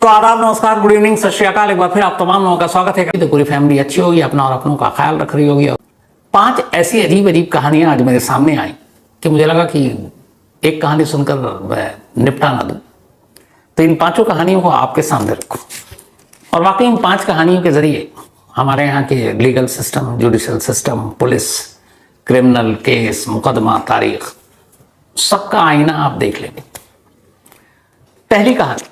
तो आदाब, नमस्कार, गुड इवनिंग, सत श्री अकाल। एक बार फिर आप तमाम लोगों का स्वागत है। तो पूरी फैमिली अच्छी होगी, अपना और अपनों का ख्याल रख रही होगी। 5 ऐसी अजीब अजीब कहानियां आज मेरे सामने आई कि मुझे लगा कि एक कहानी सुनकर मैं निपटा ना दूं, तो इन 5 कहानियों को आपके सामने रखूं। और वाकई इन 5 कहानियों के जरिए हमारे यहाँ के legal system, judicial system, police, criminal case, मुकदमा, तारीख, सबका आईना आप देख लेंगे। पहली कहानी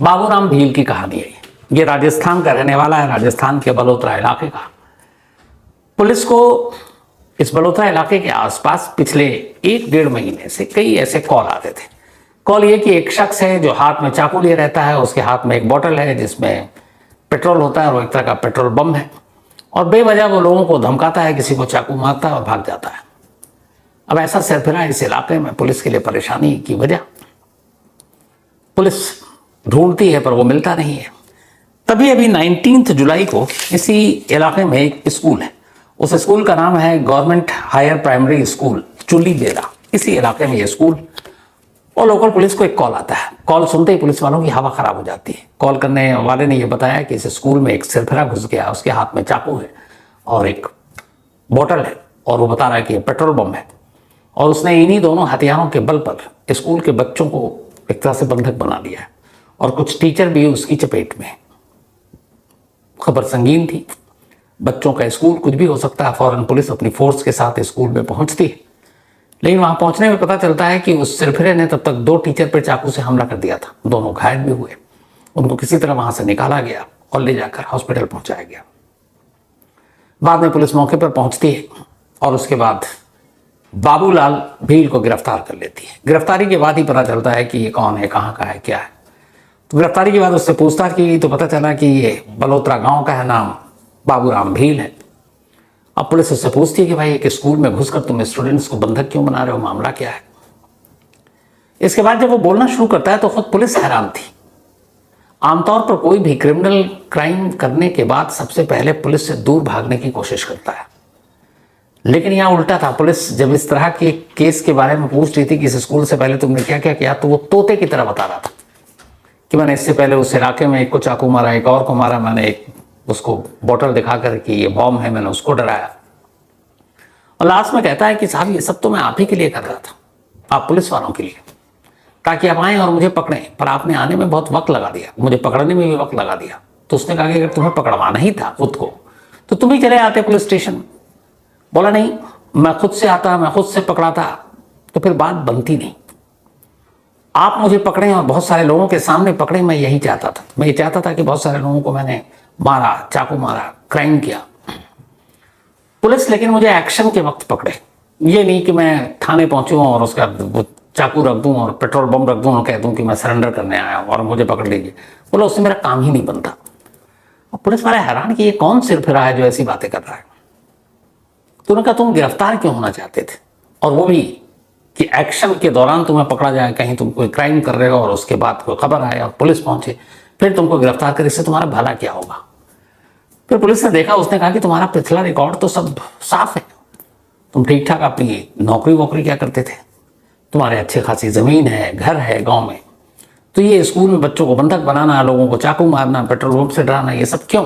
बाबूराम भील की कहानी है। ये राजस्थान का रहने वाला है, राजस्थान के बलोत्रा इलाके का। पुलिस को इस बलोत्रा इलाके के आसपास पिछले 1-1.5 महीने से कई ऐसे कॉल आते थे। कॉल ये कि एक शख्स है जो हाथ में चाकू लिए रहता है, उसके हाथ में एक बोतल है जिसमें पेट्रोल होता है और वो एक तरह का पेट्रोल बम है, और बेवजह वो लोगों को धमकाता है, किसी को चाकू मारता है और भाग जाता है। अब ऐसा सरफिरा इस इलाके में पुलिस के लिए परेशानी की वजह। पुलिस ढूंढती है पर वो मिलता नहीं है। तभी अभी 19 जुलाई को इसी इलाके में एक स्कूल है। उस स्कूल का नाम है गवर्नमेंट हायर प्राइमरी स्कूल चुली बेरा। इसी इलाके में ये स्कूल, और लोकल पुलिस को एक कॉल आता है। कॉल सुनते ही पुलिस वालों की हवा खराब हो जाती है। कॉल करने वाले ने यह बताया कि इस स्कूल में एक सिरफिरा घुस गया, उसके हाथ में चाकू है और एक बोतल है, और वो बता रहा है कि पेट्रोल बम है, और उसने इन्हीं दोनों हथियारों के बल पर स्कूल के बच्चों को एक तरह से बंधक बना लिया है, और कुछ टीचर भी उसकी चपेट में। खबर संगीन थी। बच्चों का स्कूल, कुछ भी हो सकता है। फौरन पुलिस अपनी फोर्स के साथ स्कूल में पहुंचती है, लेकिन वहां पहुंचने में पता चलता है कि उस सिरफिरे ने तब तक 2 टीचर पर चाकू से हमला कर दिया था। दोनों घायल भी हुए। उनको किसी तरह वहां से निकाला गया और ले जाकर हॉस्पिटल पहुंचाया गया। बाद में पुलिस मौके पर पहुंचती है और उसके बाद बाबूलाल भील को गिरफ्तार कर लेती है। गिरफ्तारी के बाद ही पता चलता है कि ये कौन है, कहाँ का है, क्या है। तो गिरफ्तारी के बाद उससे पूछताछ की गई तो पता चला कि ये बलोत्रा गांव का है, नाम बाबूराम भील है। अब पुलिस उससे पूछती है कि भाई एक स्कूल में घुसकर तुम स्टूडेंट्स को बंधक क्यों बना रहे हो, मामला क्या है। इसके बाद जब वो बोलना शुरू करता है तो खुद पुलिस हैरान थी। आमतौर पर कोई भी क्रिमिनल क्राइम करने के बाद सबसे पहले पुलिस से दूर भागने की कोशिश करता है, लेकिन यहाँ उल्टा था। पुलिस जब इस तरह के केस के बारे में पूछ रही थी कि इस स्कूल से पहले तुमने क्या क्या किया, तो वो तोते की तरह बता रहा था कि मैंने इससे पहले उस इलाके में एक को चाकू मारा, एक और को मारा, मैंने एक उसको बोतल दिखाकर कि ये बॉम्ब है, मैंने उसको डराया। और लास्ट में कहता है कि साहब ये सब तो मैं आप ही के लिए कर रहा था, आप पुलिस वालों के लिए, ताकि आप आए और मुझे पकड़ें, पर आपने आने में बहुत वक्त लगा दिया, मुझे पकड़ने में भी वक्त लगा दिया। तो उसने कहा कि अगर तुम्हें पकड़वाना ही था खुद को तो तुम ही चले आते पुलिस स्टेशन। बोला नहीं, मैं खुद से आता, मैं खुद से पकड़ाता तो फिर बात बनती नहीं। आप मुझे पकड़े और बहुत सारे लोगों के सामने पकड़े, मैं यही चाहता था। मैं ये चाहता था कि बहुत सारे लोगों को मैंने मारा, चाकू मारा, क्राइम किया। पुलिस लेकिन मुझे एक्शन के वक्त पकड़े, ये नहीं कि मैं थाने पहुंचूं और उसका चाकू रख दूं और पेट्रोल बम रख दूं और कह दूं कि मैं सरेंडर करने आया हूं और मुझे पकड़ लीजिए। बोला उससे मेरा काम ही नहीं बनता। और पुलिस वाले हैरान कि ये कौन सिरफिरा है जो ऐसी बातें कर रहा है। तो उन्होंने कहा तुम गिरफ्तार क्यों होना चाहते थे, और वो भी कि एक्शन के दौरान तुम्हें पकड़ा जाए, कहीं तुम कोई क्राइम कर रहे हो और उसके बाद कोई खबर आए और पुलिस पहुंचे फिर तुमको गिरफ्तार करे, इससे तुम्हारा भला क्या होगा। फिर पुलिस ने देखा, उसने कहा कि तुम्हारा पिछला रिकॉर्ड तो सब साफ है, तुम ठीक ठाक अपनी नौकरी वोकरी क्या करते थे, तुम्हारे अच्छे खासी जमीन है, घर है गाँव में, तो ये स्कूल में बच्चों को बंधक बनाना, लोगों को चाकू मारना, पेट्रोल बम से डराना, ये सब क्यों।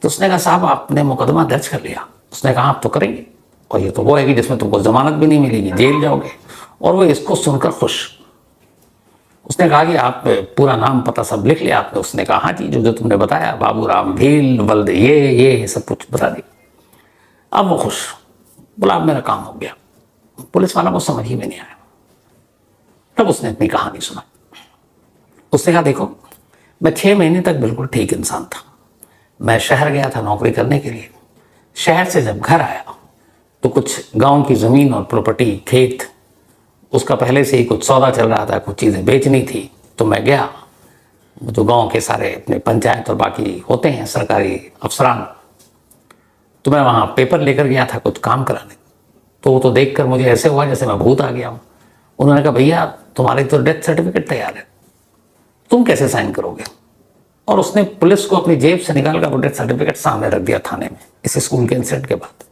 तो उसने कहा साहब आपने मुकदमा दर्ज कर लिया। उसने कहा आप तो करेंगे, और ये तो वो है कि जिसमें तुमको जमानत भी नहीं मिलेगी, जेल जाओगे। और वो इसको सुनकर खुश। उसने कहा कि आप पूरा नाम पता सब लिख लिया आपने। उसने कहा हाँ जी, जो जो तुमने बताया, बाबूराम भील, वल्द ये सब कुछ बता दी। अब वो खुश। बोला अब मेरा काम हो गया। पुलिस वाला को समझ ही में नहीं आया। तब उसने अपनी कहानी सुना। उसने कहा देखो, मैं 6 महीने तक बिल्कुल ठीक इंसान था। मैं शहर गया था नौकरी करने के लिए। शहर से जब घर आया तो कुछ गांव की ज़मीन और प्रॉपर्टी, खेत, उसका पहले से ही कुछ सौदा चल रहा था, कुछ चीज़ें बेचनी थी। तो मैं गया, जो गांव के सारे अपने पंचायत और बाकी होते हैं सरकारी अफसरान, तो मैं वहाँ पेपर लेकर गया था कुछ काम कराने। तो वो तो देख कर मुझे ऐसे हुआ जैसे मैं भूत आ गया हूँ। उन्होंने कहा भैया तुम्हारी तो डेथ सर्टिफिकेट तैयार है, तुम कैसे साइन करोगे। और उसने पुलिस को अपनी जेब से निकाल कर वो डेथ सर्टिफिकेट सामने रख दिया थाने में, इस स्कूल के इंसिडेंट के बाद।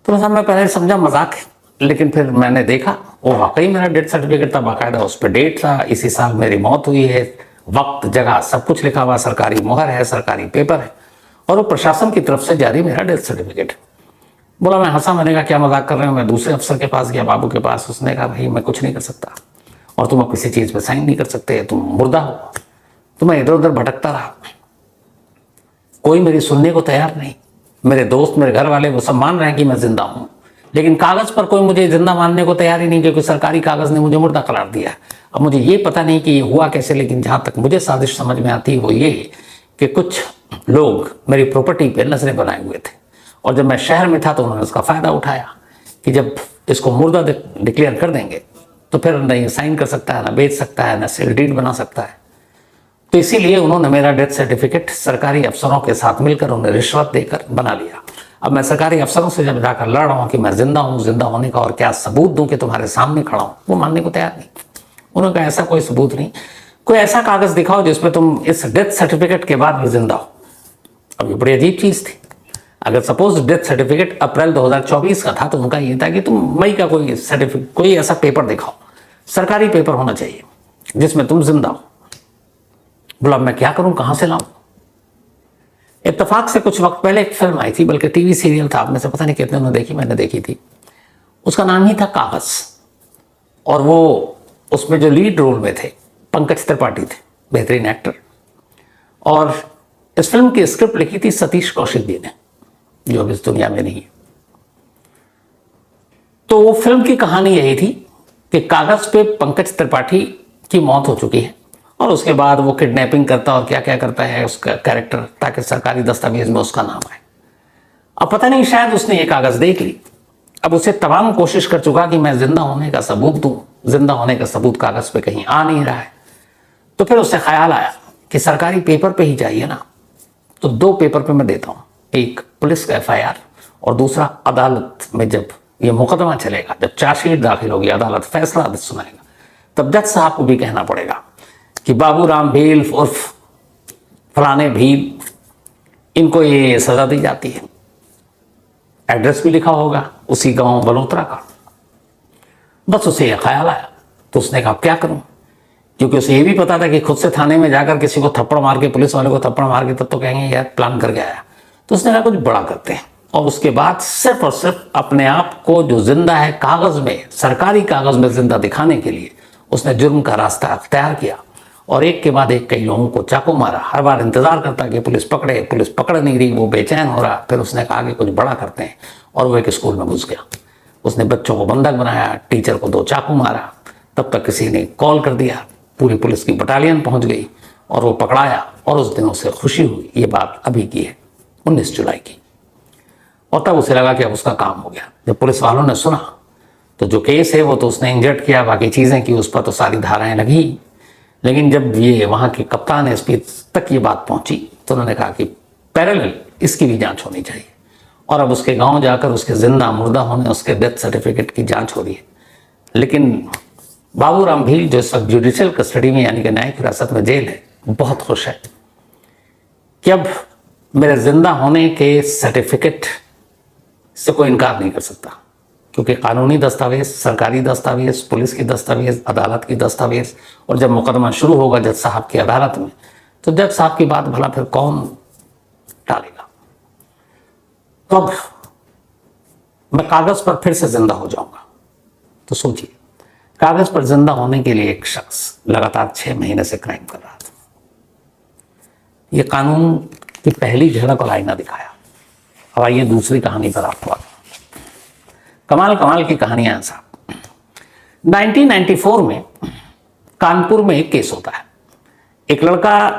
तो साहब मैं पहले समझा मजाक है, लेकिन फिर मैंने देखा वो वाकई मेरा डेथ सर्टिफिकेट था, बाकायदा उस पर डेट था, इसी साल मेरी मौत हुई है, वक्त जगह सब कुछ लिखा हुआ, सरकारी मुहर है, सरकारी पेपर है, और वो प्रशासन की तरफ से जारी मेरा डेथ सर्टिफिकेट। बोला, मैं हंसा, मैंने कहा क्या मजाक कर रहे हो। मैं दूसरे अफसर के पास गया, बाबू के पास, उसने कहा भाई मैं कुछ नहीं कर सकता और तुम अब किसी चीज़ पे साइन नहीं कर सकते, तुम मुर्दा हो। तो मैं इधर उधर भटकता रहा, कोई मेरी सुनने को तैयार नहीं। मेरे दोस्त, मेरे घर वाले, वो सब मान रहे हैं कि मैं जिंदा हूं, लेकिन कागज पर कोई मुझे जिंदा मानने को तैयार ही नहीं, क्योंकि सरकारी कागज ने मुझे मुर्दा करार दिया। अब मुझे ये पता नहीं कि ये हुआ कैसे, लेकिन जहां तक मुझे साजिश समझ में आती है वो ये कि कुछ लोग मेरी प्रॉपर्टी पे नजरें बनाए हुए थे, और जब मैं शहर में था तो उन्होंने उसका फायदा उठाया कि जब इसको मुर्दा डिक्लेयर कर देंगे तो फिर न ये साइन कर सकता है, ना बेच सकता है, ना सेल डीड बना सकता है। तो इसीलिए उन्होंने मेरा डेथ सर्टिफिकेट सरकारी अफसरों के साथ मिलकर उन्हें रिश्वत देकर बना लिया। अब मैं सरकारी अफसरों से जब जाकर लड़ रहा हूँ कि मैं जिंदा हूँ, जिंदा होने का और क्या सबूत दूं कि तुम्हारे सामने खड़ा हूँ, वो मानने को तैयार नहीं। उन्होंने कहा ऐसा कोई सबूत नहीं, कोई ऐसा कागज दिखाओ जिसमें तुम इस डेथ सर्टिफिकेट के बाद भी जिंदा हो। अब ये बड़ी अजीब चीज थी। अगर सपोज डेथ सर्टिफिकेट अप्रैल 2024 का था तो उनका ये था कि तुम मई का कोई सर्टिफिकेट, कोई ऐसा पेपर दिखाओ, सरकारी पेपर होना चाहिए जिसमें तुम जिंदा हो। बोला मैं क्या करूं, कहां से लाऊं। इत्तेफाक से कुछ वक्त पहले एक फिल्म आई थी, बल्कि टीवी सीरियल था, आप में से पता नहीं कितने ने देखी, मैंने देखी थी। उसका नाम ही था कागज, और वो उसमें जो लीड रोल में थे पंकज त्रिपाठी थे, बेहतरीन एक्टर। और इस फिल्म की स्क्रिप्ट लिखी थी सतीश कौशिक जी ने, जो अब इस दुनिया में नहीं है। तो वो फिल्म की कहानी यही थी कि कागज पे पंकज त्रिपाठी की मौत हो चुकी है, और उसके बाद वो किडनैपिंग करता और क्या क्या करता है उसका कैरेक्टर, ताकि सरकारी दस्तावेज में उसका नाम आए। अब पता नहीं, शायद उसने ये कागज देख ली। अब उसे तमाम कोशिश कर चुका कि मैं जिंदा होने का सबूत दूं, जिंदा होने का सबूत कागज पे कहीं आ नहीं रहा है। तो फिर उससे ख्याल आया कि सरकारी पेपर पे ही चाहिए ना, तो दो पेपर पे मैं देता हूं, एक पुलिस का FIR और दूसरा अदालत में जब ये मुकदमा चलेगा, जब चार्जशीट दाखिल होगी, अदालत फैसला सुनाएगा, तब जज साहब को भी कहना पड़ेगा कि बाबूराम भील उर्फ फलाने भील, इनको ये सजा दी जाती है। एड्रेस भी लिखा होगा उसी गांव बलोत्रा का। बस उसे यह ख्याल आया, तो उसने कहा क्या करूं, क्योंकि उसे ये भी पता था कि खुद से थाने में जाकर किसी को थप्पड़ मार के, पुलिस वाले को थप्पड़ मार के, तब तो कहेंगे यार प्लान करके आया। तो उसने कहा कुछ बड़ा करते हैं, और उसके बाद सिर्फ और सिर्फ अपने आप को जो जिंदा है कागज में, सरकारी कागज में जिंदा दिखाने के लिए उसने जुर्म का रास्ता अख्तियार किया, और एक के बाद एक कई लोगों को चाकू मारा। हर बार इंतजार करता कि पुलिस पकड़े, पुलिस पकड़ नहीं रही, वो बेचैन हो रहा। फिर उसने कहा कि कुछ बड़ा करते हैं, और वो एक स्कूल में घुस गया। उसने बच्चों को बंधक बनाया, टीचर को 2 चाकू मारा। तब तक किसी ने कॉल कर दिया, पूरी पुलिस की बटालियन पहुंच गई और वो पकड़ाया, और उस दिन उसे खुशी हुई। ये बात अभी की है, 19 जुलाई की। और तब उसे लगा कि अब उसका काम हो गया। जब पुलिस वालों ने सुना तो जो केस है वो तो उसने इंजर्ड किया, बाकी चीज़ें की, उस पर तो सारी धाराएं लगी। लेकिन जब ये वहाँ के कप्तान SP तक ये बात पहुंची तो उन्होंने कहा कि पैरेलल इसकी भी जांच होनी चाहिए। और अब उसके गांव जाकर उसके जिंदा मुर्दा होने, उसके डेथ सर्टिफिकेट की जांच हो रही है। लेकिन बाबूराम भील जो सब जुडिशियल कस्टडी में, यानी कि न्यायिक हिरासत में जेल है, बहुत खुश है कि अब मेरे जिंदा होने के सर्टिफिकेट से कोई इनकार नहीं कर सकता, क्योंकि कानूनी दस्तावेज, सरकारी दस्तावेज, पुलिस की दस्तावेज, अदालत की दस्तावेज, और जब मुकदमा शुरू होगा जज साहब की अदालत में, तो जज साहब की बात भला फिर कौन टालेगा। तो अब मैं कागज पर फिर से जिंदा हो जाऊंगा। तो सोचिए, कागज पर जिंदा होने के लिए एक शख्स लगातार 6 महीने से क्राइम कर रहा था। यह कानून की पहली झलक और आईना दिखाया। अब आइए दूसरी कहानी पर आपको आते हैं। कमाल की कहानियां हैं साहब। 1994 में कानपुर में एक केस होता है। एक लड़का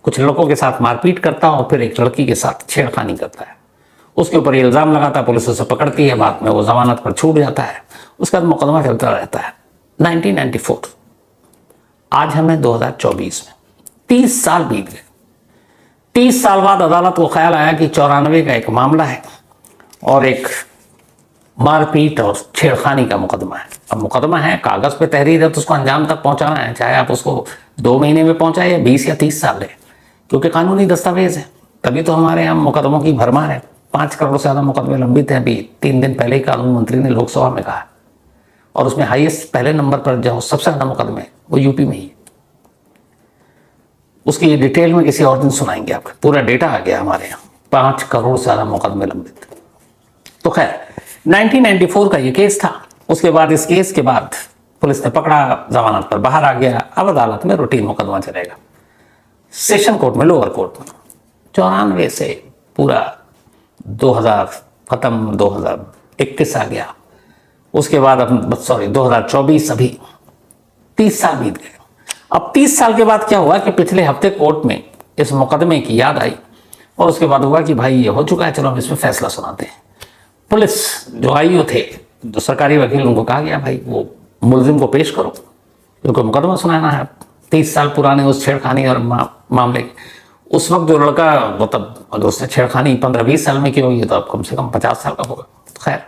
कुछ लड़कों के साथ मारपीट करता है और फिर एक लड़की के साथ छेड़खानी करता है। उसके ऊपर इल्जाम लगाता है, पुलिस उसे पकड़ती है, बाद में वो जमानत पर छूट जाता है। उसका मुकदमा चलता रहता है। 1994, आज हमें 2024 में 30 साल बीत गए। 30 साल बाद अदालत को ख्याल आया कि 94 का एक मामला है और एक मारपीट और छेड़खानी का मुकदमा है। अब मुकदमा है, कागज पे तहरीर है, तो उसको अंजाम तक पहुंचाना है, चाहे आप उसको 2 महीने में पहुंचाए या 20 या 30 साल ले, क्योंकि कानूनी दस्तावेज है। तभी तो हमारे यहाँ मुकदमों की भरमार है। 5 करोड़ से ज़्यादा मुकदमे लंबित हैं। अभी 3 दिन पहले ही कानून मंत्री ने लोकसभा में कहा, और उसमें हाईएस्ट पहले नंबर पर जो सबसे ज़्यादा मुकदमे वो यूपी में ही है। उसकी डिटेल में किसी और दिन सुनाएंगे आपको, पूरा डेटा आ गया हमारे यहाँ। 5 करोड़ से ज़्यादा मुकदमे लंबित। तो खैर 1994 का ये केस था। उसके बाद इस केस के बाद पुलिस ने पकड़ा, जमानत पर बाहर आ गया। अब अदालत में रूटीन मुकदमा चलेगा, सेशन कोर्ट में, लोअर कोर्ट में। 94 से पूरा 2000 खत्म, 2021 आ गया। उसके बाद अब 2024, अभी 30 साल बीत गए। अब 30 साल के बाद क्या हुआ कि पिछले हफ्ते कोर्ट में इस मुकदमे की याद आई, और उसके बाद हुआ कि भाई ये हो चुका है, चलो हम इसमें फैसला सुनाते हैं। पुलिस जो आईओ थे, जो सरकारी वकील, उनको कहा गया भाई वो मुलजिम को पेश करो, क्योंकि मुकदमा सुनाना है 30 साल पुराने उस छेड़खानी और मामले। उस वक्त जो लड़का, मतलब अगर उसने छेड़खानी 15-20 साल में की होगी तो अब कम से कम 50 साल का होगा। खैर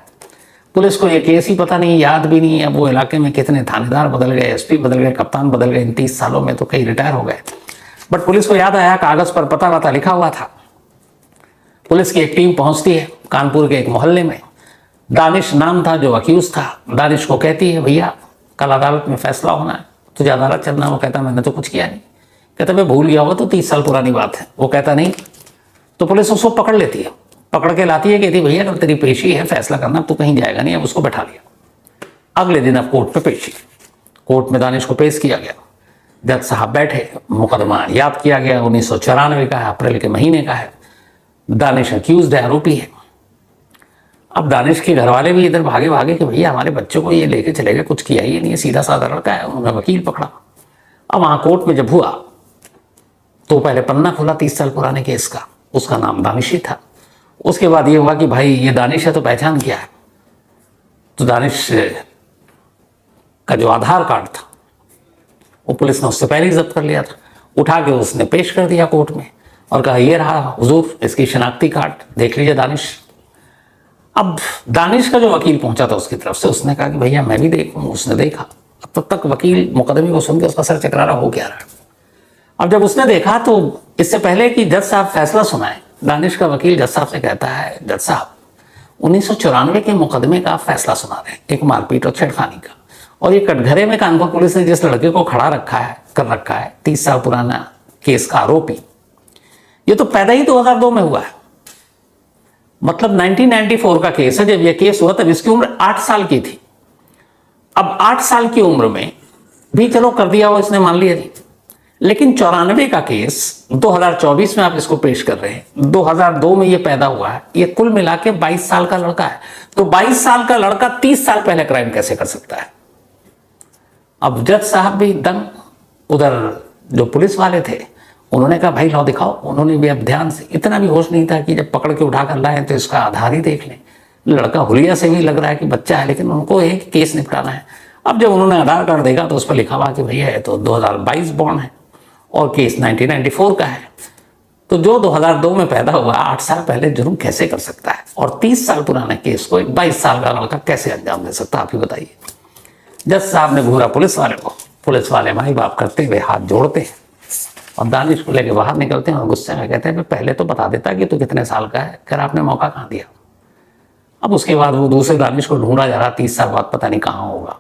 पुलिस को ये केस ही पता नहीं, याद भी नहीं है। अब वो इलाके में कितने थानेदार बदल गए, एसपी बदल गए, कप्तान बदल गए। इन 30 सालों में तो कई रिटायर हो गए। बट पुलिस को याद आया, कागज पर पता वता लिखा हुआ था। पुलिस की एक टीम पहुंचती है कानपुर के एक मोहल्ले में। दानिश नाम था जो अक्यूज था। दानिश को कहती है भैया कल अदालत में फैसला होना है, तुझे अदालत चलना। वो कहता मैंने तो कुछ किया नहीं। कहता मैं भूल गया होगा, तो 30 साल पुरानी बात है। वो कहता नहीं। तो पुलिस उसको पकड़ लेती है, पकड़ के लाती है, कहती भैया कल तेरी पेशी है, फैसला करना, तू कहीं जाएगा नहीं। अब उसको बैठा लिया। अगले दिन अब कोर्ट में पेशी। कोर्ट में दानिश को पेश किया गया। जज साहब बैठे, मुकदमा याद किया गया। 1994 का है, अप्रैल के महीने का है। दानिश अक्यूज्ड है, आरोपी है। अब दानिश के घर वाले भी इधर भागे भागे कि भैया हमारे बच्चों को ये लेके चले गए, कुछ किया ही नहीं है, सीधा साधा लड़का है। उन्होंने वकील पकड़ा। अब वहां कोर्ट में जब हुआ तो पहले पन्ना खुला 30 साल पुराने केस का, उसका नाम दानिश ही था। उसके बाद ये हुआ कि भाई ये दानिश है तो पहचान क्या है। तो दानिश का जो आधार कार्ड था वो पुलिस ने उससे पहले ही जब्त कर लिया था। उठा के उसने पेश कर दिया कोर्ट में और कहा ये रहा हुजूर, इसकी शनाख्ती कार्ड देख लीजिए दानिश। अब दानिश का जो वकील पहुंचा था उसकी तरफ से, उसने कहा कि भैया मैं भी देखूं। उसने देखा। अब तब तक वकील मुकदमे को सुन के उसका सर चकरा रहा, हो क्या रहा। अब जब उसने देखा तो इससे पहले कि जज साहब फैसला सुनाए, दानिश का वकील जज साहब से कहता है जज साहब 1994 के मुकदमे का फैसला सुना रहे हैं, एक मारपीट और छेड़खानी का। और ये कटघरे में कानपुर पुलिस ने जिस लड़के को खड़ा कर रखा है 30 साल पुराना केस का आरोपी, ये तो पैदा ही 2002 में हुआ है। मतलब 1994 का केस है। जब यह केस हुआ तब इसकी उम्र 8 साल की थी। अब 8 साल की उम्र में भी चलो कर दिया हो, इसने मान लिया जी। लेकिन 94 का केस 2024 में आप इसको पेश कर रहे हैं। 2002 में ये पैदा हुआ है। ये कुल मिला के 22 साल का लड़का है। तो 22 साल का लड़का 30 साल पहले क्राइम कैसे कर सकता है। अब जज साहब भी दंग। उधर जो पुलिस वाले थे उन्होंने कहा भाई लाओ दिखाओ। उन्होंने भी अब ध्यान से, इतना भी होश नहीं था कि जब पकड़ के उठा कर लाए तो इसका आधार ही देख लें। लड़का हुलिया से भी लग रहा है कि बच्चा है, लेकिन उनको एक केस निपटाना है। अब जब उन्होंने आधार कार्ड देखा तो उस पर लिखा हुआ कि भैया है तो 2022 बॉर्न है और केस 1994 का है। तो जो 2002 में पैदा हुआ 8 साल पहले जुर्म कैसे कर सकता है, और 30 साल पुराने केस को एक 22 साल का लड़का कैसे अंजाम दे सकता है, आप ही बताइए। जज साहब ने घूरा पुलिस वाले को। पुलिस वाले माई बाप करते हुए हाथ जोड़ते हैं और दानिश को लेके बाहर निकलते हैं और गुस्से में कहते हैं पहले तो बता देता कि तू कितने साल का है, कर आपने मौका कहाँ दिया। अब उसके बाद वो दूसरे दानिश को ढूंढा जा रहा, 30 साल बाद पता नहीं कहाँ होगा,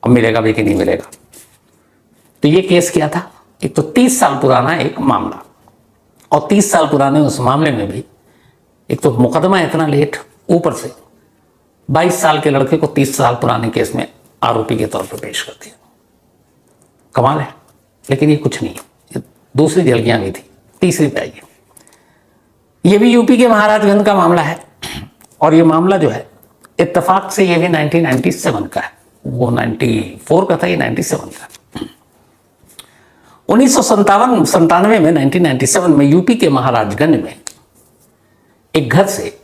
अब मिलेगा भी कि नहीं मिलेगा। तो ये केस क्या था, एक तो 30 साल पुराना एक मामला, और 30 साल पुराने उस मामले में भी एक तो मुकदमा इतना लेट, ऊपर से 22 साल के लड़के को 30 साल पुराने केस में आरोपी के तौर पर पेश कर दिया। कमाल है। लेकिन ये कुछ नहीं, ये दूसरी जलगियां भी थी। तीसरी पे आइए। ये भी यूपी के महाराजगंज का मामला है, और ये मामला जो है इत्तेफाक से ये भी 1997 का है। वो 94 का था, ये 97 का। 1997 में 1997 में यूपी के महाराजगंज में एक घर से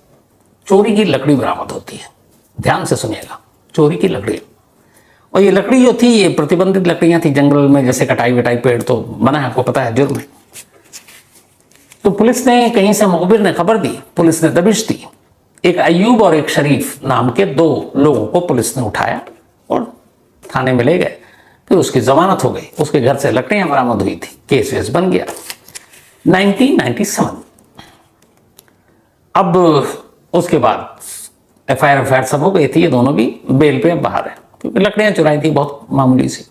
चोरी की लकड़ी बरामद होती है। ध्यान से सुनिएगा, चोरी की लकड़ी। और ये लकड़ी जो थी ये प्रतिबंधित लकड़ियां थी, जंगल में जैसे कटाई वटाई पेड़ तो मना है, आपको पता है, जुर्म है। तो पुलिस ने कहीं से मुखबिर ने खबर दी, पुलिस ने दबिश दी। एक अयूब और एक शरीफ नाम के 2 लोगों को पुलिस ने उठाया और थाने में ले गए। फिर उसकी जमानत हो गई, उसके घर से लकड़ियां बरामद हुई थी, केस वेस बन गया। 1997 अब उसके बाद एफआईआर सब हो गई थी, ये दोनों भी बेल पे अब बाहर है, क्योंकि लकड़ियां चुराई थी बहुत मामूली सी।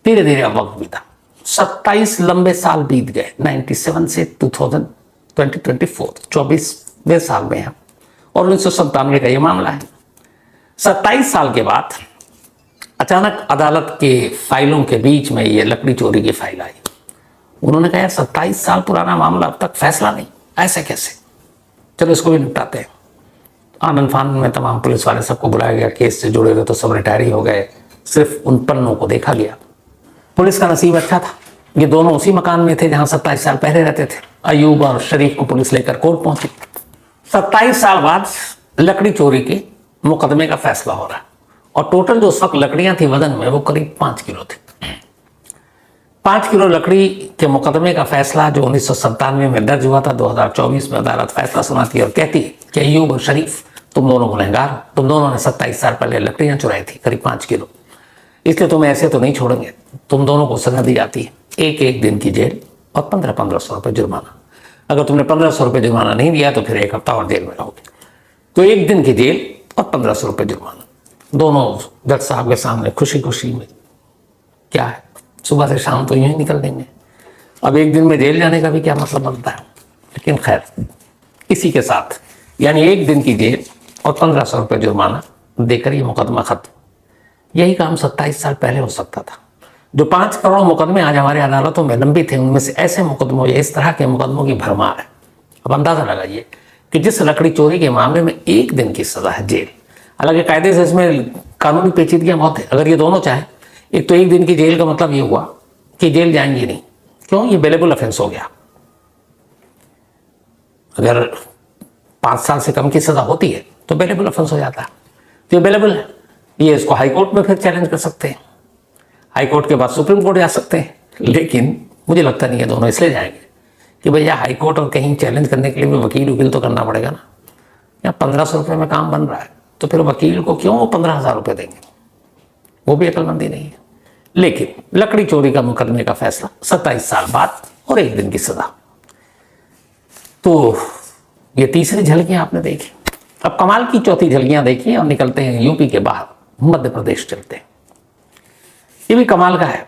धीरे धीरे अब वक्त बीता, 27 लंबे साल बीत गए, 97 से 2024, 24वें साल में है और 1997 का ये मामला है। 27 साल के बाद अचानक अदालत के फाइलों के बीच में ये लकड़ी चोरी की फाइल आई। उन्होंने कहा यार 27 साल पुराना मामला, अब तक फैसला नहीं, ऐसे कैसे, चलो इसको भी निपटाते हैं। आनंद फानंद में तमाम पुलिस वाले सबको बुलाया गया, केस से जुड़े हुए तो सब रिटायर ही हो गए, सिर्फ उन पन्नों को देखा गया। पुलिस का नसीब अच्छा था, ये दोनों उसी मकान में थे जहां 27 साल पहले रहते थे। अयूब और शरीफ को पुलिस लेकर कोर्ट पहुंची। 27 साल बाद लकड़ी चोरी के मुकदमे का फैसला हो रहा है और टोटल जो उस वक्त लकड़ियां थी वजन में, वो करीब 5 किलो थी। 5 किलो लकड़ी के मुकदमे का फैसला जो 1997 में दर्ज हुआ था, 2024 में अदालत फैसला सुनाती है और कहती है कि अयूब और शरीफ तुम दोनों गुनहगार हो, तुम दोनों ने 27 साल पहले लकड़ियां चुराई थी करीब 5 किलो, इसलिए तुम्हें ऐसे तो नहीं छोड़ेंगे। तुम दोनों को सजा दी जाती है, एक दिन की जेल और 1500 रुपये जुर्माना। अगर तुमने 1500 रुपये जुर्माना नहीं दिया तो फिर 1 हफ्ता और जेल में रहोगे। तो 1 दिन की जेल और 1500 रुपये जुर्माना। दोनों जज साहब के सामने खुशी खुशी में, क्या है सुबह से शाम तो यूं ही निकल देंगे, अब 1 दिन में जेल जाने का भी क्या मतलब बनता है। लेकिन खैर, इसी के साथ यानी 1 दिन की जेल और 1500 रुपये जुर्माना देकर ये मुकदमा खत्म। यही काम 27 साल पहले हो सकता था। जो 5 करोड़ मुकदमे आज हमारे अदालतों में लंबित थे, उनमें से ऐसे मुकदमों या इस तरह के मुकदमों की भरमार है। अब अंदाजा लगाइए कि जिस लकड़ी चोरी के मामले में 1 दिन की सजा है जेल, हालांकि कायदे से इसमें कानूनी पेचीदगियां बहुत है। अगर ये दोनों चाहे, एक तो 1 दिन की जेल का मतलब ये हुआ कि जेल जाएंगे नहीं, क्यों, ये बेलेबल ऑफेंस हो गया। अगर 5 साल से कम की सजा होती है तो बेलेबल ऑफेंस हो जाता है, तो ये बेलेबल है। ये इसको हाई कोर्ट में फिर चैलेंज कर सकते हैं, हाई कोर्ट के बाद सुप्रीम कोर्ट जा सकते हैं। लेकिन मुझे लगता नहीं है दोनों इसलिए जाएंगे कि भैया हाई कोर्ट और कहीं चैलेंज करने के लिए भी वकील तो करना पड़ेगा ना। यहाँ 1500 रुपये में काम बन रहा है, तो फिर वकील को क्यों 15,000 रुपये देंगे, वो भी अकलमंदी नहीं है। लेकिन लकड़ी चोरी का मुकदमे का फैसला 27 साल बाद और 1 दिन की सजा। तो ये तीसरी झलकियां आपने देखी। अब कमाल की चौथी झलकियां देखी और निकलते हैं यूपी के बाहर, मध्य प्रदेश चलते हैं। ये भी कमाल का है।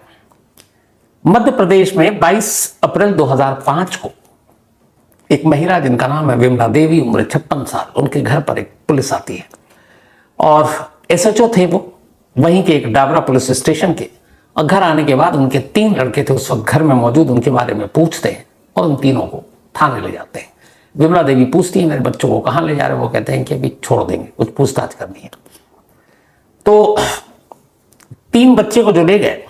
मध्य प्रदेश में 22 अप्रैल 2005 को एक महिला जिनका नाम है विमला देवी, उम्र 56 साल, उनके घर पर एक पुलिस आती है और एसएचओ थे वो वहीं के एक डाबरा पुलिस स्टेशन के। और घर आने के बाद उनके 3 लड़के थे उस वक्त घर में मौजूद, उनके बारे में पूछते हैं और उन तीनों को थाने ले जाते हैं। विमला देवी पूछती है मेरे बच्चों को कहाँ ले जा रहे हो, वो कहते हैं कि अभी छोड़ देंगे, कुछ पूछताछ करनी है। तो 3 बच्चे को जो ले गए,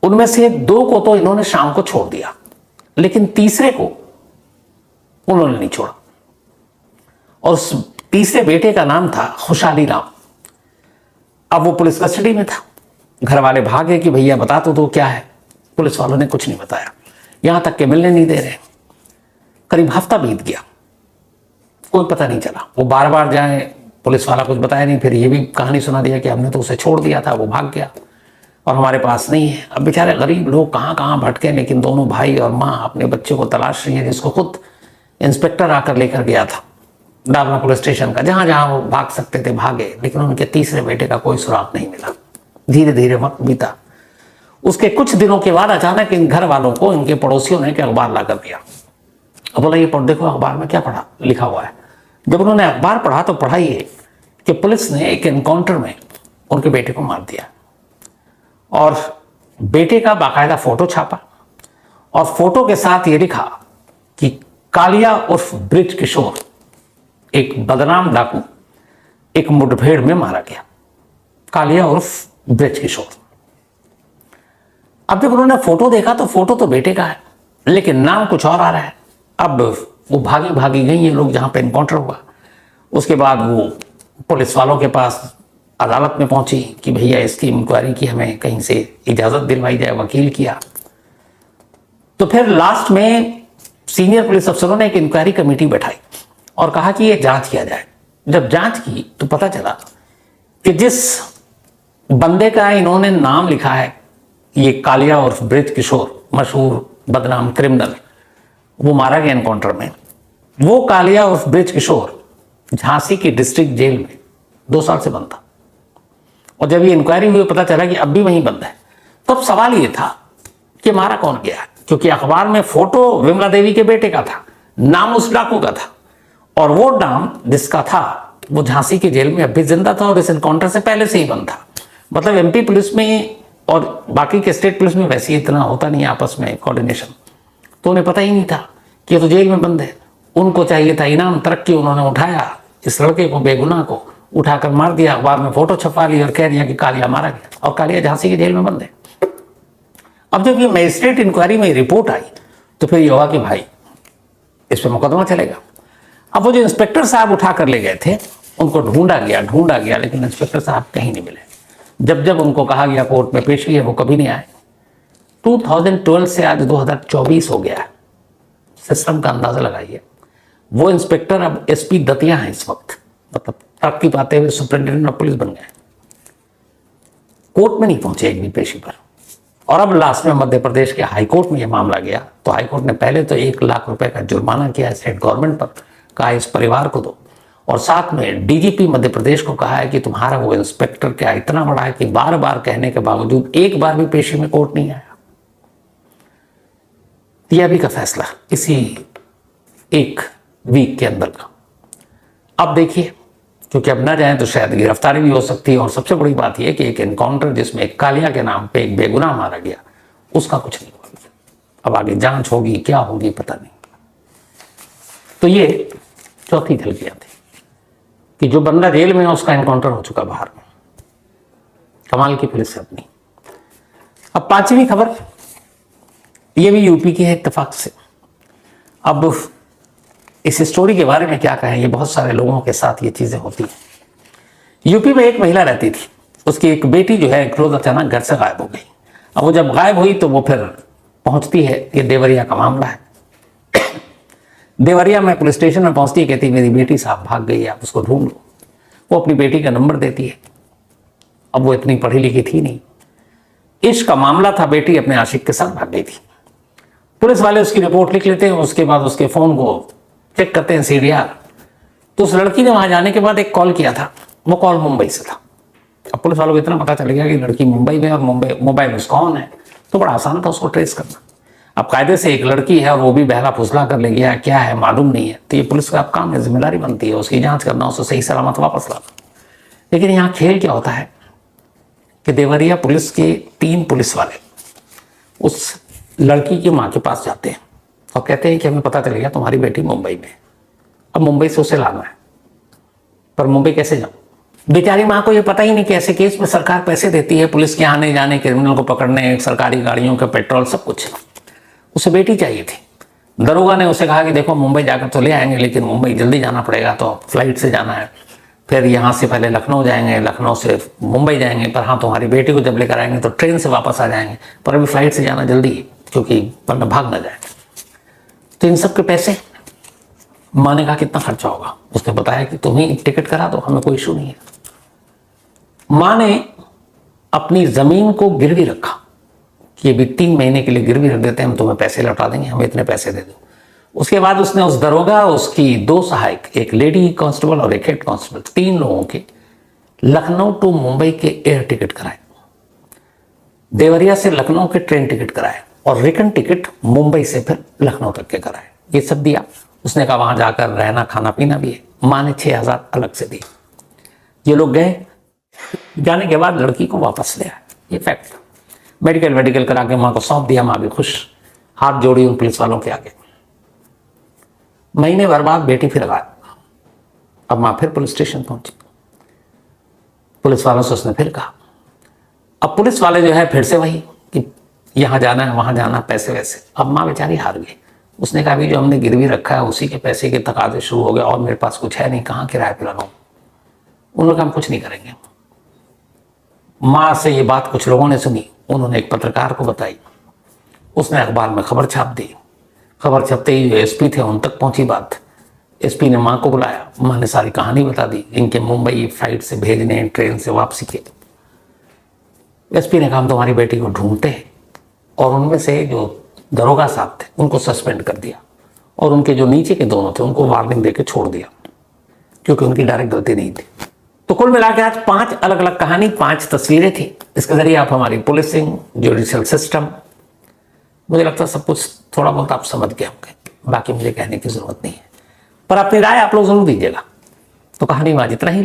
उनमें से 2 को तो इन्होंने शाम को छोड़ दिया, लेकिन तीसरे को उन्होंने नहीं छोड़ा। और उस तीसरे बेटे का नाम था खुशहाली राम। अब वो पुलिस कस्टडी में था। घर वाले भागे कि भैया बता तो क्या है। पुलिस वालों ने कुछ नहीं बताया, यहां तक कि मिलने नहीं दे रहे। करीब हफ्ता बीत गया, कोई पता नहीं चला। वो बार बार जाए, पुलिस वाला कुछ बताया नहीं। फिर ये भी कहानी सुना दिया कि हमने तो उसे छोड़ दिया था, वो भाग गया और हमारे पास नहीं है। अब बेचारे गरीब लोग कहाँ कहाँ भटके, लेकिन दोनों भाई और माँ अपने बच्चे को तलाश रही है, जिसको खुद इंस्पेक्टर आकर लेकर गया था डाबरा पुलिस स्टेशन का। जहां जहां वो भाग सकते थे भागे, लेकिन उनके तीसरे बेटे का कोई सुराग नहीं मिला। धीरे धीरे वक्त बीता। उसके कुछ दिनों के बाद अचानक इन घर वालों को इनके पड़ोसियों ने एक अखबार ला कर दिया। अब बोला ये पढ़ देखो अखबार में क्या पढ़ा लिखा हुआ है। जब उन्होंने अखबार पढ़ा तो पढ़ा ये कि पुलिस ने एक एनकाउंटर में उनके बेटे को मार दिया और बेटे का बाकायदा फोटो छापा और फोटो के साथ ये लिखा कि कालिया उर्फ ब्रिज किशोर, एक बदनाम डाकू, एक मुठभेड़ में मारा गया। कालिया उर्फ ब्रिज किशोर। अब जब उन्होंने फोटो देखा तो फोटो तो बेटे का है, लेकिन नाम कुछ और आ रहा है। अब वो भागी भागी गई ये लोग जहां पे एनकाउंटर हुआ। उसके बाद वो पुलिस वालों के पास अदालत में पहुंची कि भैया इसकी इंक्वायरी की हमें कहीं से इजाजत दिलवाई जाए। वकील किया तो फिर लास्ट में सीनियर पुलिस अफसरों ने एक इंक्वायरी कमेटी बैठाई और कहा कि ये जांच किया जाए। जब जांच की तो पता चला कि जिस बंदे का इन्होंने नाम लिखा है, ये कालिया और ब्रिज किशोर, मशहूर बदनाम क्रिमिनल, वो मारा गया एनकाउंटर में। वो कालिया उर्फ ब्रिज किशोर झांसी की डिस्ट्रिक्ट जेल में 2 साल से बंद था, और जब ये इंक्वायरी हुई पता चला कि अब भी वहीं बंद है। तब सवाल ये था कि मारा कौन गया, क्योंकि अखबार में फोटो विमला देवी के बेटे का था, नाम उस डाकू का था, और वो नाम जिसका था वो झांसी की जेल में अब भी जिंदा था और इस एनकाउंटर से पहले से ही बंद था। मतलब एमपी पुलिस में और बाकी के स्टेट पुलिस में वैसे ही इतना होता नहीं आपस में कोऑर्डिनेशन, तो उन्हें पता ही नहीं था कि ये तो जेल में बंद है। उनको चाहिए था इनाम तरक्की, उन्होंने उठाया इस लड़के को, बेगुनाह को उठाकर मार दिया, अखबार में फोटो छपा ली और कह दिया कि कालिया मारा गया, और कालिया झांसी की जेल में बंद है। अब जब ये मजिस्ट्रेट इंक्वायरी में रिपोर्ट आई तो फिर ये हुआ कि भाई इस पर मुकदमा चलेगा। अब वो जो इंस्पेक्टर साहब उठा कर ले गए थे उनको ढूंढा गया, लेकिन इंस्पेक्टर साहब कहीं नहीं मिले। जब उनको कहा गया कोर्ट में पेश किए, वो कभी नहीं आए। 2012 से आज 2024 हो गया है, सिस्टम का अंदाजा लगाइए। वो इंस्पेक्टर अब एसपी दतिया हैं इस वक्त, मतलब तरक्की पाते हुए सुपरिंटेंडेंट ऑफ पुलिस बन गए, कोर्ट में नहीं पहुंचे एक भी पेशी पर। और अब लास्ट में मध्य प्रदेश के हाईकोर्ट में यह मामला गया, तो हाईकोर्ट ने पहले तो 1 लाख रुपए का जुर्माना किया स्टेट गवर्नमेंट पर, कहा इस परिवार को दो, और साथ में डीजीपी मध्य प्रदेश को कहा है कि तुम्हारा वो इंस्पेक्टर क्या इतना बड़ा है कि बार बार कहने के बावजूद एक बार भी पेशी में कोर्ट नहीं आया। यह भी का फैसला इसी 1 वीक के अंदर का। अब देखिए, क्योंकि अब न जाए तो शायद गिरफ्तारी भी हो सकती है, और सबसे बड़ी बात यह कि एक एनकाउंटर जिसमें एक कालिया के नाम पे एक बेगुनाह मारा गया, उसका कुछ नहीं हुआ। अब आगे जांच होगी, क्या होगी पता नहीं। तो ये चौथी झलकियां थी कि जो बंदा जेल में है उसका एनकाउंटर हो चुका बाहर में। कमाल की पुलिस है अपनी। अब 5वीं खबर, ये भी यूपी की है इत्तेफाक से। अब इस स्टोरी के बारे में क्या कहें, ये बहुत सारे लोगों के साथ ये चीजें होती हैं। यूपी में एक महिला रहती थी, उसकी एक बेटी जो है एक रोज अचानक घर से गायब हो गई। अब वो जब गायब हुई तो वो फिर पहुंचती है, ये देवरिया का मामला है। देवरिया में पुलिस स्टेशन में पहुंचती है, कहती मेरी बेटी साहब भाग गई है, आप उसको ढूंढ लो। वो अपनी बेटी का नंबर देती है। अब वो इतनी पढ़ी लिखी थी नहीं, इश्क का मामला था, बेटी अपने आशिक के साथ भाग गई थी। पुलिस वाले उसकी रिपोर्ट लिख लेते हैं, उसके बाद उसके फोन को चेक करते हैं सीडीआर। तो उस लड़की ने वहां जाने के बाद एक कॉल किया था, वो कॉल मुंबई से था। अब पुलिस वालों को इतना पता चल गया कि लड़की मुंबई में, और मोबाइल उसका ऑन है, तो बड़ा आसान था उसको ट्रेस करना। अब कायदे से एक लड़की है और वो भी बहला फुसला कर ले गया, क्या है मालूम नहीं है, तो ये पुलिस का काम है, जिम्मेदारी बनती है उसकी जांच करना, उसको सही सलामत वापस लाना। लेकिन यहाँ खेल क्या होता है कि देवरिया पुलिस के 3 पुलिस वाले उस लड़की की माँ के पास जाते हैं और कहते हैं कि हमें पता चल गया तुम्हारी बेटी मुंबई में, अब मुंबई से उसे लाना है, पर मुंबई कैसे जाऊं? बेचारी माँ को ये पता ही नहीं कि ऐसे केस में सरकार पैसे देती है पुलिस के आने जाने, क्रिमिनल को पकड़ने, सरकारी गाड़ियों का पेट्रोल, सब कुछ। उसे बेटी चाहिए थी। दरोगा ने उसे कहा कि देखो मुंबई जाकर तो ले आएंगे, लेकिन मुंबई जल्दी जाना पड़ेगा, तो फ्लाइट से जाना है, फिर यहाँ से पहले लखनऊ जाएंगे, लखनऊ से मुंबई जाएंगे, पर हाँ तुम्हारी बेटी को जब लेकर आएंगे तो ट्रेन से वापस आ जाएंगे, पर अभी फ्लाइट से जाना जल्दी है, क्योंकि वरना भाग ना जाए। तो इन सब के पैसे माँ ने कहा कितना खर्चा होगा? उसने बताया कि तुम ही टिकट करा दो, हमें कोई इशू नहीं है। माँ ने अपनी जमीन को गिरवी रखा कि ये भी 3 महीने के लिए गिरवी रख देते हैं, हम तुम्हें पैसे लौटा देंगे, हमें इतने पैसे दे दो। उसके बाद उसने उस दरोगा, उसकी 2 सहायक, एक लेडी कांस्टेबल और एक हेड कांस्टेबल, 3 लोगों के लखनऊ टू मुंबई के एयर टिकट कराए, देवरिया से लखनऊ के ट्रेन टिकट कराए, और रिटर्न टिकट मुंबई से फिर लखनऊ तक के कराए। ये सब दिया। उसने कहा वहां जाकर रहना खाना पीना भी है। माँ ने 6,000 अलग से दिए। ये लोग गए, जाने के बाद लड़की को वापस ले आए, ये फैक्ट। मेडिकल करा के माँ को सौंप दिया, माँ भी खुश, हाथ जोड़ी उन पुलिस वालों के आगे। महीने भर बाद बेटी फिर गायब। अब माँ फिर पुलिस स्टेशन पहुंची, पुलिस वालों से उसने फिर कहा। अब पुलिस वाले जो है फिर से वही कि यहाँ जाना है वहां जाना, पैसे वैसे। अब माँ बेचारी हार गई। उसने कहा अभी जो हमने गिरवी रखा है उसी के पैसे के तकाजे शुरू हो गए, और मेरे पास कुछ है नहीं, कहाँ किराए पे लगाऊं? उन्होंने कहा हम कुछ नहीं करेंगे। माँ से ये बात कुछ लोगों ने सुनी, उन्होंने एक पत्रकार को बताई, उसने अखबार में खबर छाप दी। खबर छपते ही जो एसपी थे उन तक पहुंची बात। एसपी ने माँ को बुलाया, माँ ने सारी कहानी बता दी, इनके मुंबई फ्लाइट से भेजने, ट्रेन से वापसी के। एसपी ने कहा हम तुम्हारी बेटी को ढूंढते हैं, और उनमें से जो दरोगा साहब थे उनको सस्पेंड कर दिया, और उनके जो नीचे के दोनों थे उनको वार्निंग देके छोड़ दिया, क्योंकि उनकी डायरेक्ट गलती नहीं थी। तो कुल मिला के आज 5 अलग अलग कहानी, 5 तस्वीरें थी। इसके जरिए आप हमारी पुलिसिंग, जुडिशियल सिस्टम, मुझे लगता है सब कुछ थोड़ा बहुत आप समझ गए होंगे, बाकी मुझे कहने की जरूरत नहीं है। पर अपनी राय आप लोग जरूर दीजिएगा। तो कहानी में आज इतना ही।